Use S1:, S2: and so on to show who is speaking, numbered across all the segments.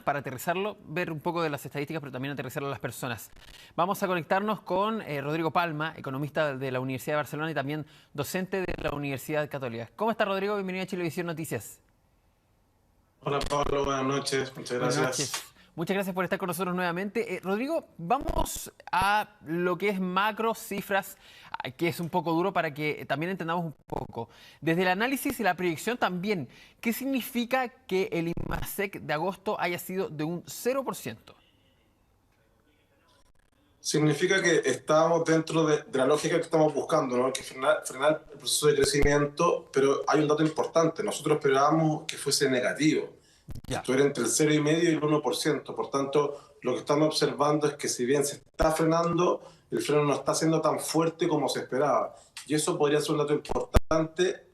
S1: para aterrizarlo, ver un poco de las estadísticas, pero también aterrizarlo a las personas. Vamos a conectarnos con Rodrigo Palma, economista de la Universidad de Barcelona y también docente de la Universidad Católica. ¿Cómo está, Rodrigo? Bienvenido a Chilevisión Noticias.
S2: Hola Pablo, buenas noches, muchas
S1: Buenas
S2: gracias.
S1: noches. Muchas gracias por estar con nosotros nuevamente. Rodrigo, vamos a lo que es macro, cifras, que es un poco duro para que también entendamos un poco. Desde el análisis y la proyección también, ¿qué significa que el IMASEC de agosto haya sido de un 0%?
S2: Significa que estamos dentro de la lógica que estamos buscando, ¿no? Que frenar el proceso de crecimiento, pero hay un dato importante. Nosotros esperábamos que fuese negativo, que
S1: Ya.
S2: estuviera entre el 0,5 y el 1%. Por tanto, lo que estamos observando es que si bien se está frenando, el freno no está siendo tan fuerte como se esperaba. Y eso podría ser un dato importante.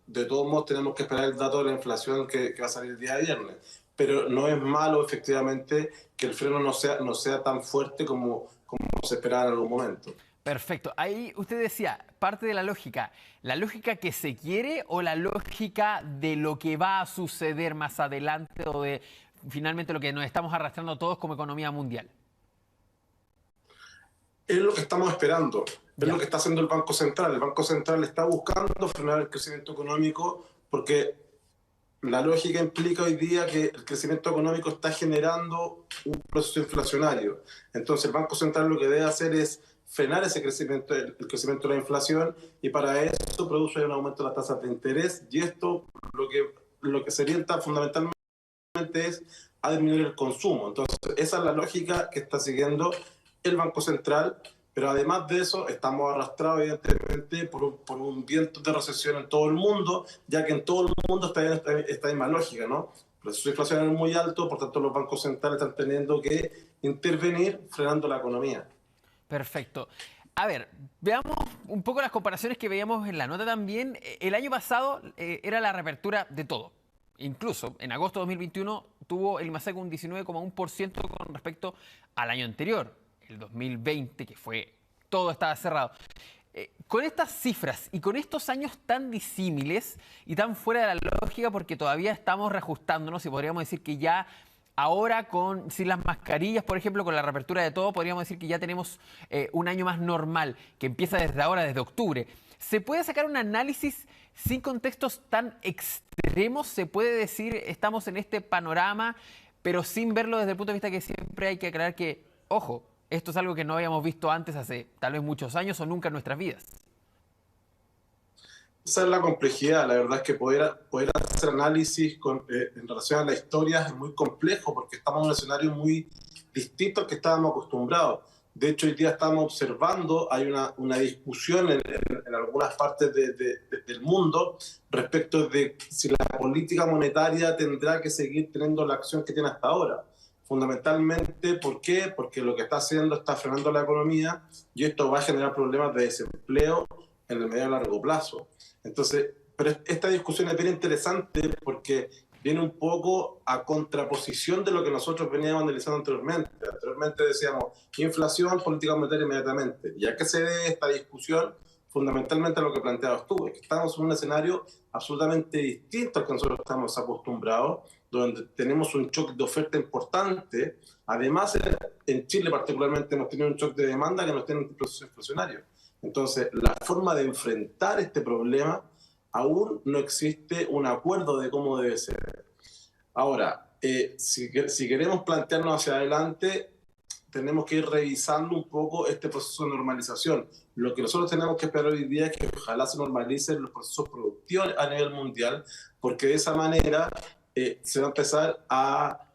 S2: De todos modos, tenemos que esperar el dato de la inflación que va a salir el día viernes. Pero no es malo, efectivamente, que el freno no sea tan fuerte como se esperaba en algún momento.
S1: Perfecto. Ahí usted decía, parte de la lógica que se quiere o la lógica de lo que va a suceder más adelante o de finalmente lo que nos estamos arrastrando todos como economía mundial.
S2: Es lo que estamos esperando, es lo
S1: Ya.
S2: que está haciendo el Banco Central. El Banco Central está buscando frenar el crecimiento económico porque la lógica implica hoy día que el crecimiento económico está generando un proceso inflacionario. Entonces el Banco Central lo que debe hacer es frenar ese crecimiento, el crecimiento de la inflación, y para eso produce un aumento de las tasas de interés, y esto lo que se orienta fundamentalmente es a disminuir el consumo. Entonces esa es la lógica que está siguiendo el Banco Central. Pero además de eso, estamos arrastrados evidentemente por un viento de recesión en todo el mundo, ya que en todo el mundo está esta misma lógica, ¿no? El proceso inflacionario es muy alto, por tanto los bancos centrales están teniendo que intervenir frenando la economía.
S1: Perfecto. A ver, veamos un poco las comparaciones que veíamos en la nota también. El año pasado era la reapertura de todo. Incluso en agosto de 2021 tuvo el IMASEC un 19,1% con respecto al año anterior, el 2020, que fue todo estaba cerrado. Con estas cifras y con estos años tan disímiles y tan fuera de la lógica, porque todavía estamos reajustándonos y podríamos decir que ya ahora sin las mascarillas, por ejemplo, con la reapertura de todo, podríamos decir que ya tenemos un año más normal, que empieza desde ahora, desde octubre. ¿Se puede sacar un análisis sin contextos tan extremos? ¿Se puede decir estamos en este panorama, pero sin verlo desde el punto de vista que siempre hay que aclarar que, ojo, esto es algo que no habíamos visto antes hace tal vez muchos años o nunca en nuestras vidas?
S2: Esa es la complejidad. La verdad es que poder hacer análisis en relación a la historia es muy complejo porque estamos en un escenario muy distinto al que estábamos acostumbrados. De hecho, hoy día estamos observando, hay una discusión en algunas partes del mundo respecto de si la política monetaria tendrá que seguir teniendo la acción que tiene hasta ahora. Fundamentalmente, ¿por qué? Porque lo que está haciendo está frenando la economía y esto va a generar problemas de desempleo en el medio y largo plazo. Entonces, pero esta discusión es bien interesante porque viene un poco a contraposición de lo que nosotros veníamos analizando anteriormente. Anteriormente decíamos inflación, política monetaria inmediatamente. ¿Y a qué se debe esta discusión? Fundamentalmente a lo que planteabas tú, es que estamos en un escenario absolutamente distinto al que nosotros estamos acostumbrados, donde tenemos un shock de oferta importante. Además, en Chile particularmente hemos tenido un shock de demanda que nos tiene en el proceso inflacionario. Entonces, la forma de enfrentar este problema, aún no existe un acuerdo de cómo debe ser. Ahora, si queremos plantearnos hacia adelante, tenemos que ir revisando un poco este proceso de normalización. Lo que nosotros tenemos que esperar hoy día es que ojalá se normalicen los procesos productivos a nivel mundial, porque de esa manera se va a empezar a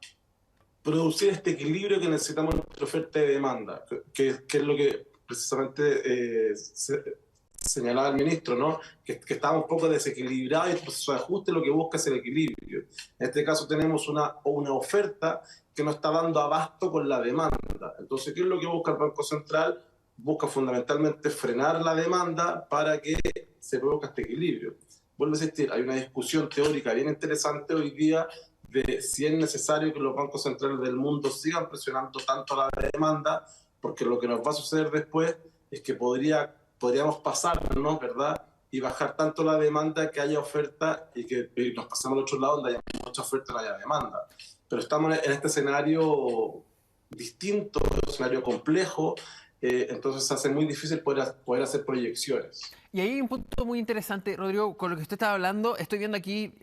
S2: producir este equilibrio que necesitamos entre oferta y demanda, que es lo que precisamente señalaba el ministro, ¿no? Que está un poco desequilibrado y el proceso de ajuste lo que busca es el equilibrio. En este caso tenemos una oferta que no está dando abasto con la demanda. Entonces, ¿qué es lo que busca el Banco Central? Busca fundamentalmente frenar la demanda para que se produzca este equilibrio. Vuelvo a insistir, hay una discusión teórica bien interesante hoy día de si es necesario que los bancos centrales del mundo sigan presionando tanto la demanda, porque lo que nos va a suceder después es que podríamos pasarnos, ¿verdad? Y bajar tanto la demanda que haya oferta y nos pasamos al otro lado donde haya mucha oferta y no haya demanda. pero estamos en este escenario distinto, un escenario complejo, entonces se hace muy difícil poder hacer proyecciones.
S1: Y ahí hay un punto muy interesante, Rodrigo, con lo que usted estaba hablando. Estoy viendo aquí,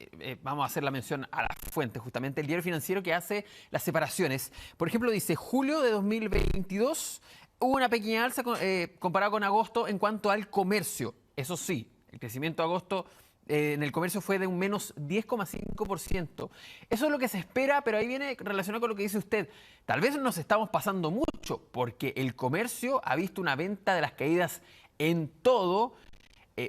S1: vamos a hacer la mención a la fuente, justamente, el diario financiero que hace las separaciones. Por ejemplo, dice, julio de 2022 hubo una pequeña alza comparado con agosto en cuanto al comercio. Eso sí, el crecimiento de agosto en el comercio fue de un menos 10,5%. Eso es lo que se espera, pero ahí viene relacionado con lo que dice usted. Tal vez nos estamos pasando mucho, porque el comercio ha visto una venta de las caídas en todo.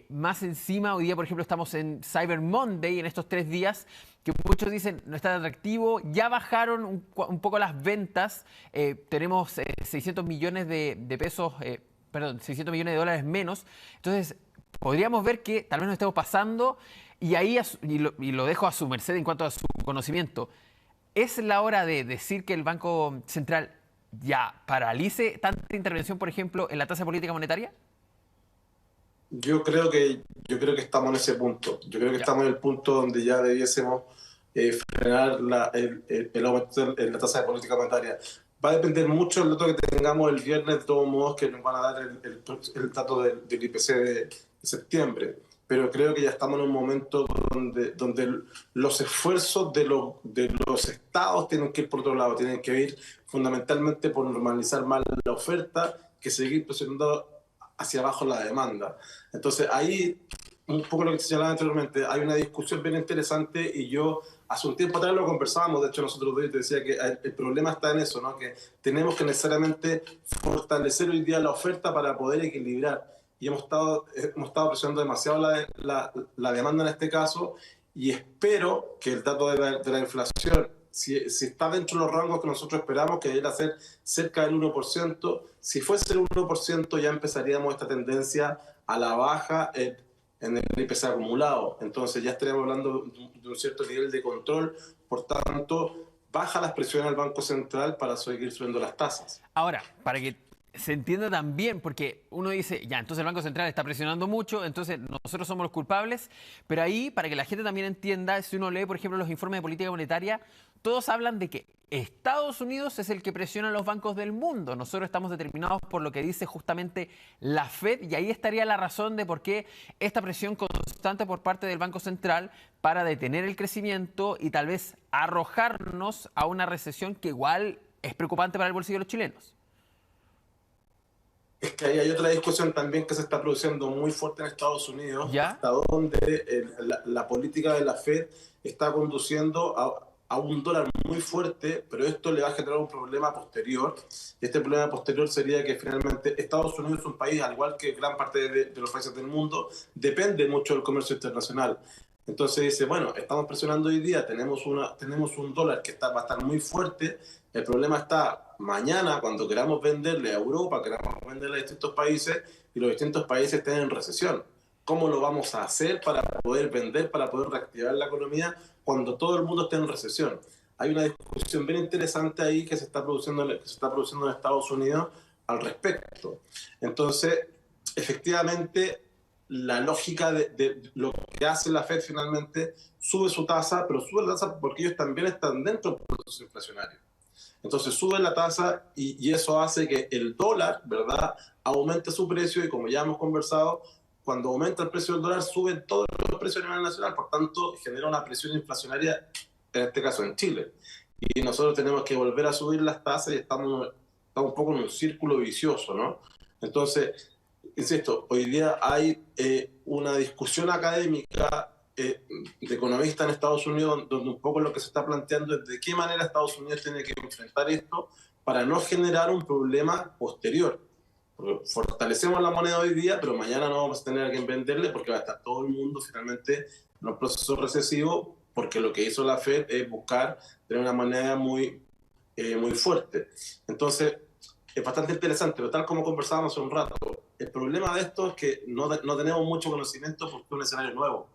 S1: Más encima, hoy día, por ejemplo, estamos en Cyber Monday, en estos 3 días, que muchos dicen no está atractivo, ya bajaron un poco las ventas, tenemos 600 millones de pesos, perdón, 600 millones de dólares menos, entonces podríamos ver que tal vez nos estemos pasando, y ahí, y lo dejo a su merced en cuanto a su conocimiento, ¿es la hora de decir que el Banco Central ya paralice tanta intervención, por ejemplo, en la tasa de política monetaria?
S2: Yo creo que estamos en ese punto. Yo creo que
S1: Ya.
S2: estamos en el punto donde ya debiésemos frenar el aumento en la tasa de política monetaria. Va a depender mucho del dato que tengamos el viernes, de todos modos, que nos van a dar el dato del IPC de septiembre. Pero creo que ya estamos en un momento donde los esfuerzos de los estados tienen que ir por otro lado, tienen que ir fundamentalmente por normalizar más la oferta que seguir presionando hacia abajo la demanda. Entonces ahí, un poco lo que te señalaba anteriormente, hay una discusión bien interesante y yo hace un tiempo atrás lo conversábamos, de hecho nosotros dos, te decía que el problema está en eso, ¿no? Que tenemos que necesariamente fortalecer hoy día la oferta para poder equilibrar. Y hemos estado presionando demasiado la demanda en este caso, y espero que el dato de la inflación, si está dentro de los rangos que nosotros esperamos, que debería ser cerca del 1%, si fuese el 1% ya empezaríamos esta tendencia a la baja en el IPC acumulado. Entonces ya estaríamos hablando de un cierto nivel de control, por tanto, baja las presiones al Banco Central para seguir subiendo las tasas.
S1: Ahora, para que se entienda también, porque uno dice, ya, entonces el Banco Central está presionando mucho, entonces nosotros somos los culpables, pero ahí, para que la gente también entienda, si uno lee, por ejemplo, los informes de política monetaria, todos hablan de que Estados Unidos es el que presiona a los bancos del mundo. Nosotros estamos determinados por lo que dice justamente la Fed, y ahí estaría la razón de por qué esta presión constante por parte del Banco Central para detener el crecimiento y tal vez arrojarnos a una recesión que igual es preocupante para el bolsillo de los chilenos.
S2: Es que ahí hay otra discusión también que se está produciendo muy fuerte en Estados Unidos,
S1: ¿Ya?
S2: hasta donde la política de la Fed está conduciendo a un dólar muy fuerte, pero esto le va a generar un problema posterior. Este problema posterior sería que finalmente Estados Unidos es un país, al igual que gran parte de los países del mundo, depende mucho del comercio internacional. Entonces dice, bueno, estamos presionando hoy día, tenemos un dólar que va a estar muy fuerte. El problema está mañana, cuando queramos venderle a Europa, queramos venderle a distintos países y los distintos países estén en recesión. ¿Cómo lo vamos a hacer para poder vender, para poder reactivar la economía cuando todo el mundo esté en recesión? Hay una discusión bien interesante ahí que se está produciendo en Estados Unidos al respecto. Entonces, efectivamente, la lógica de lo que hace la Fed finalmente, sube su tasa, pero sube la tasa porque ellos también están dentro del proceso inflacionario. Entonces sube la tasa y eso hace que el dólar, ¿verdad?, aumente su precio, y como ya hemos conversado, cuando aumenta el precio del dólar, suben todos los precios a nivel nacional, por tanto genera una presión inflacionaria, en este caso en Chile. Y nosotros tenemos que volver a subir las tasas y estamos un poco en un círculo vicioso, ¿no? Entonces, insisto, hoy día hay una discusión académica de economistas en Estados Unidos, donde un poco lo que se está planteando es de qué manera Estados Unidos tiene que enfrentar esto para no generar un problema posterior. Porque fortalecemos la moneda hoy día, pero mañana no vamos a tener a quien venderle porque va a estar todo el mundo finalmente en un proceso recesivo, porque lo que hizo la Fed es buscar tener una moneda muy fuerte. Entonces, es bastante interesante, pero tal como conversábamos hace un rato, el problema de esto es que no tenemos mucho conocimiento porque es un escenario nuevo.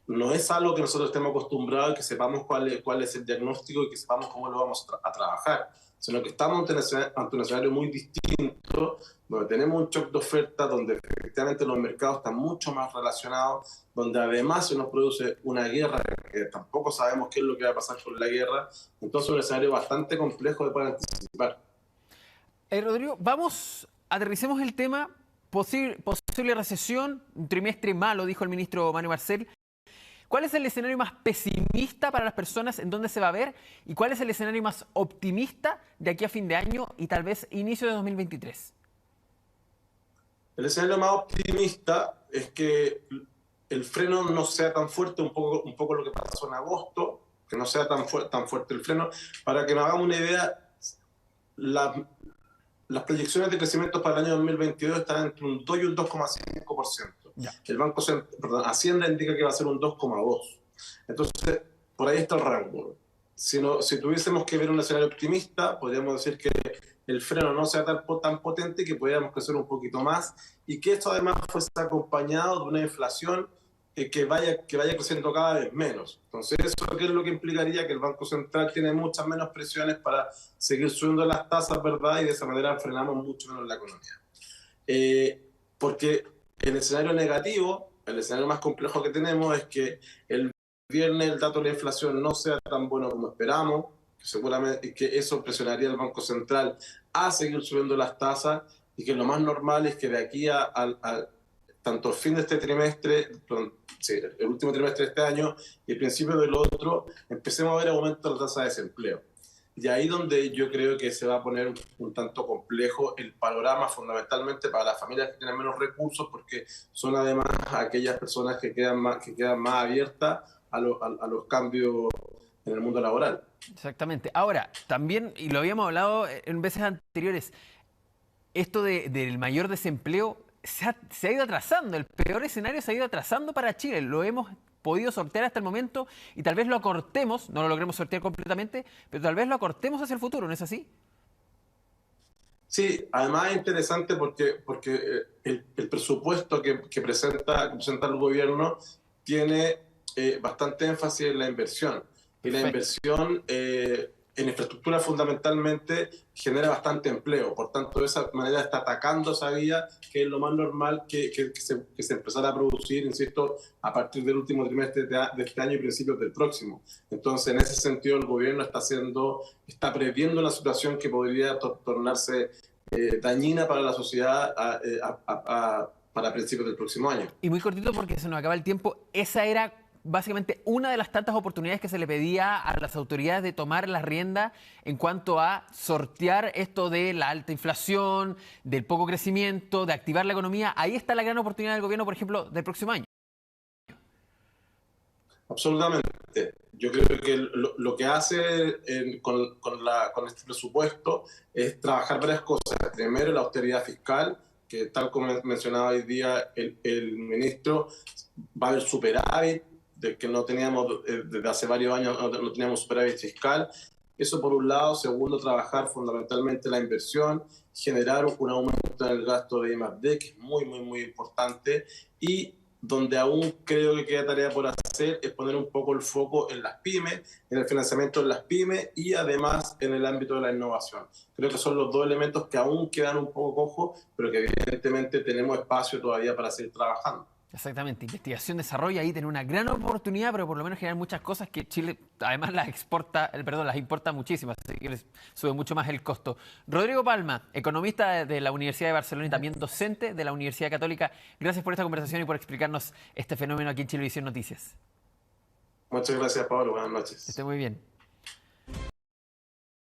S2: no es algo que nosotros estemos acostumbrados y que sepamos cuál es el diagnóstico y que sepamos cómo lo vamos a trabajar, sino que estamos ante un escenario muy distinto, donde tenemos un shock de oferta, donde efectivamente los mercados están mucho más relacionados, donde además se nos produce una guerra, que tampoco sabemos qué es lo que va a pasar con la guerra, entonces es un escenario bastante complejo de poder anticipar.
S1: Rodrigo, aterricemos el tema, posible recesión, un trimestre malo, dijo el ministro Manuel Marcel. ¿Cuál es el escenario más pesimista para las personas en dónde se va a ver? ¿Y cuál es el escenario más optimista de aquí a fin de año y tal vez inicio de 2023?
S2: El escenario más optimista es que el freno no sea tan fuerte, un poco lo que pasó en agosto, que no sea tan fuerte el freno. Para que nos hagamos una idea, las proyecciones de crecimiento para el año 2022 están entre un 2 y un 2,5%. El Hacienda indica que va a ser un 2,2%. Entonces, por ahí está el rango. Si tuviésemos que ver un escenario optimista, podríamos decir que el freno no sea tan potente y que pudiéramos crecer un poquito más y que esto además fuese acompañado de una inflación que vaya creciendo cada vez menos. Entonces, ¿eso qué es lo que implicaría? Que el Banco Central tiene muchas menos presiones para seguir subiendo las tasas, ¿verdad? Y de esa manera frenamos mucho menos la economía. Porque el escenario negativo, el escenario más complejo que tenemos es que el viernes el dato de la inflación no sea tan bueno como esperamos, seguramente que eso presionaría al Banco Central a seguir subiendo las tasas y que lo más normal es que de aquí a tanto el fin de este trimestre, el último trimestre de este año y el principio del otro, empecemos a ver aumento de la tasa de desempleo. Y ahí donde yo creo que se va a poner un tanto complejo el panorama fundamentalmente para las familias que tienen menos recursos, porque son además aquellas personas que quedan más abiertas a los cambios en el mundo laboral.
S1: Exactamente. Ahora, también, y lo habíamos hablado en veces anteriores, esto del mayor desempleo se ha ido atrasando. El peor escenario se ha ido atrasando para Chile. Lo hemos podido sortear hasta el momento y tal vez lo acortemos, no lo logremos sortear completamente, pero tal vez lo acortemos hacia el futuro, ¿no es así?
S2: Sí, además es interesante porque el presupuesto que presenta el gobierno tiene bastante énfasis en la inversión. Y la inversión en infraestructura fundamentalmente genera bastante empleo. Por tanto, de esa manera está atacando esa vía, que es lo más normal que se empezara a producir, insisto, a partir del último trimestre de este año y principios del próximo. Entonces, en ese sentido, el gobierno está previendo una situación que podría tornarse dañina para la sociedad para principios del próximo año.
S1: Y muy cortito porque se nos acaba el tiempo. Esa era básicamente una de las tantas oportunidades que se le pedía a las autoridades de tomar la rienda en cuanto a sortear esto de la alta inflación, del poco crecimiento, de activar la economía. Ahí está la gran oportunidad del gobierno, por ejemplo, del próximo año.
S2: Absolutamente. Yo creo que lo que hace con este presupuesto es trabajar varias cosas. Primero, la austeridad fiscal, que tal como mencionaba hoy día el ministro, va a haber superávit, de que no teníamos desde hace varios años, no teníamos superávit fiscal. Eso por un lado. Segundo, trabajar fundamentalmente la inversión, generar un aumento en el gasto de I+D, que es muy, muy, muy importante. Y donde aún creo que queda tarea por hacer es poner un poco el foco en las pymes, en el financiamiento de las pymes y además en el ámbito de la innovación. Creo que son los dos elementos que aún quedan un poco cojos, pero que evidentemente tenemos espacio todavía para seguir trabajando.
S1: Exactamente, investigación, desarrollo, ahí tiene una gran oportunidad, pero por lo menos generar muchas cosas que Chile además las importa muchísimas, así que les sube mucho más el costo. Rodrigo Palma, economista de la Universidad de Barcelona y también docente de la Universidad Católica, gracias por esta conversación y por explicarnos este fenómeno aquí en Chilevisión Noticias.
S2: Muchas gracias, Pablo. Buenas noches.
S1: Que esté muy bien.